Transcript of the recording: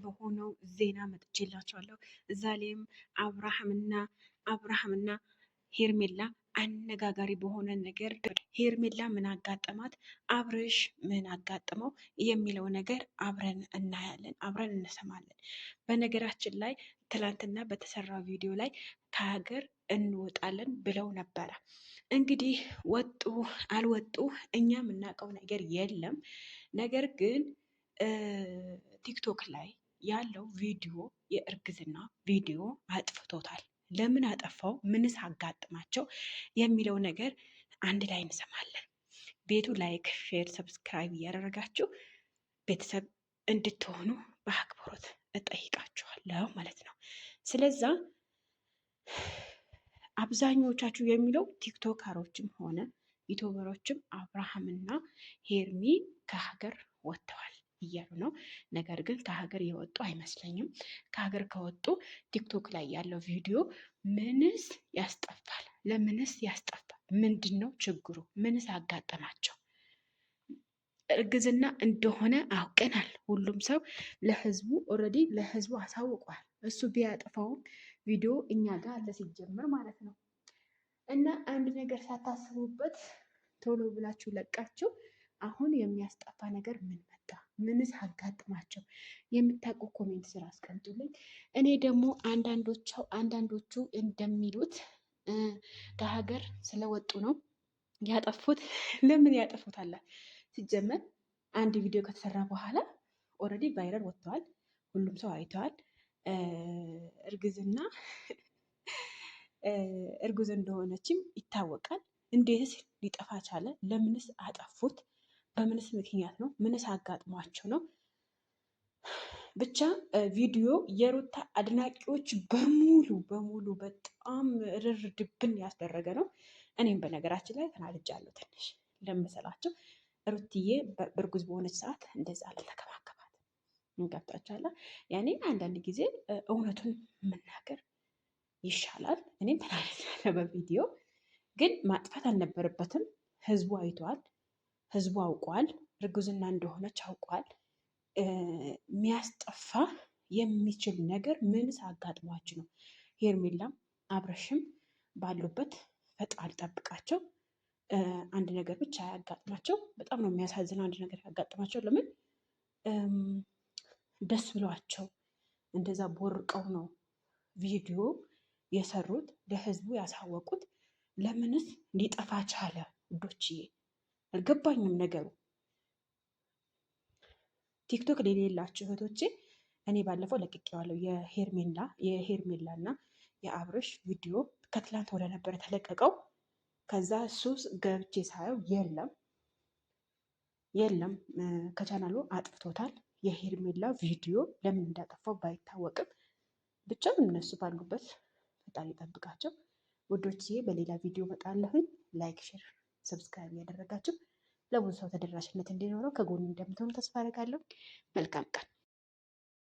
የሆነው ዜና መጥቼላችኋለሁ። እዛ ላይም አብርሃምና ሄርሜላ አነጋጋሪ በሆነ ነገር ሄርሜላ ምን አጋጠማት፣ አብርሽ ምን አጋጥመው የሚለው ነገር አብረን እናያለን፣ አብረን እንሰማለን። በነገራችን ላይ ትላንትና በተሰራው ቪዲዮ ላይ ከሀገር እንወጣለን ብለው ነበረ። እንግዲህ ወጡ አልወጡ እኛ የምናውቀው ነገር የለም። ነገር ግን ቲክቶክ ላይ ያለው ቪዲዮ የእርግዝና ቪዲዮ አጥፍቶታል። ለምን አጠፋው? ምንስ አጋጥማቸው የሚለው ነገር አንድ ላይ እንሰማለን። ቤቱ ላይክ፣ ሼር፣ ሰብስክራይብ እያደረጋችሁ ቤተሰብ እንድትሆኑ በአክብሮት እጠይቃችኋለሁ ማለት ነው። ስለዛ አብዛኞቻችሁ የሚለው ቲክቶከሮችም ሆነ ዩቱበሮችም አብርሃምና ሄርሚ ከሀገር ወጥተዋል እያሉ ነው። ነገር ግን ከሀገር የወጡ አይመስለኝም። ከሀገር ከወጡ ቲክቶክ ላይ ያለው ቪዲዮ ምንስ ያስጠፋል? ለምንስ ያስጠፋል? ምንድን ነው ችግሩ? ምንስ አጋጠማቸው? እርግዝና እንደሆነ አውቀናል። ሁሉም ሰው ለህዝቡ ኦልሬዲ ለህዝቡ አሳውቋል። እሱ ቢያጠፋውም ቪዲዮ እኛ ጋር አለ ሲጀምር ማለት ነው። እና አንድ ነገር ሳታስቡበት ቶሎ ብላችሁ ለቃችሁ አሁን የሚያስጠፋ ነገር ምን መጣ? ምንስ አጋጥማቸው? የምታውቁ ኮሜንት ስራ አስቀምጡልኝ። እኔ ደግሞ አንዳንዶቹ እንደሚሉት ከሀገር ስለወጡ ነው ያጠፉት። ለምን ያጠፉታል? ሲጀመር አንድ ቪዲዮ ከተሰራ በኋላ ኦልሬዲ ቫይረል ወጥተዋል። ሁሉም ሰው አይተዋል። እርጉዝ እንደሆነችም ይታወቃል። እንዴትስ ሊጠፋ ቻለ? ለምንስ አጠፉት? በምንስ ምክንያት ነው? ምንስ አጋጥሟቸው ነው? ብቻ ቪዲዮ የሩታ አድናቂዎች በሙሉ በጣም ርር ድብን ያስደረገ ነው። እኔም በነገራችን ላይ ተናድጃለሁ ትንሽ ለመሰላቸው። ሩትዬ በእርጉዝ በሆነች ሰዓት እንደዛ አልተከባከባት እንገብታችኋላ። ያኔ አንዳንድ ጊዜ እውነቱን መናገር ይሻላል። እኔም ተናድጃለሁ በቪዲዮ ግን ማጥፋት አልነበረበትም። ህዝቡ አይተዋል። ህዝቡ አውቋል። እርጉዝና እንደሆነች አውቋል። የሚያስጠፋ የሚችል ነገር ምንስ አጋጥሟችሁ ነው? ሄርሜላም አብረሽም ባሉበት ፈጣሪ ጠብቃቸው። አንድ ነገር ብቻ ያጋጥማቸው። በጣም ነው የሚያሳዝነው። አንድ ነገር ያጋጥማቸው። ለምን ደስ ብሏቸው እንደዛ ቦርቀው ነው ቪዲዮ የሰሩት ለህዝቡ ያሳወቁት። ለምንስ ሊጠፋ ቻለ? ውዶችዬ አልገባኝም ነገሩ። ቲክቶክ የሌላችሁ እህቶቼ እኔ ባለፈው ለቅቄዋለሁ። የሄርሜላ እና የአብርሽ ቪዲዮ ከትላንት ወደ ነበረ ተለቀቀው። ከዛ እሱ ገብቼ ሳየው የለም ከቻናሉ አጥፍቶታል። የሄርሜላ ቪዲዮ ለምን እንዳጠፋው ባይታወቅም ብቻ እነሱ ባሉበት ፈጣሪ ይጠብቃቸው። ውዶችዬ በሌላ ቪዲዮ እመጣለሁኝ። ላይክ፣ ሼር፣ ሰብስክራይብ ያደረጋችሁ ለብዙ ሰው ተደራሽነት እንዲኖረው ከጎኑ እንደምትሆኑ ተስፋ አደርጋለሁ። መልካም ቀን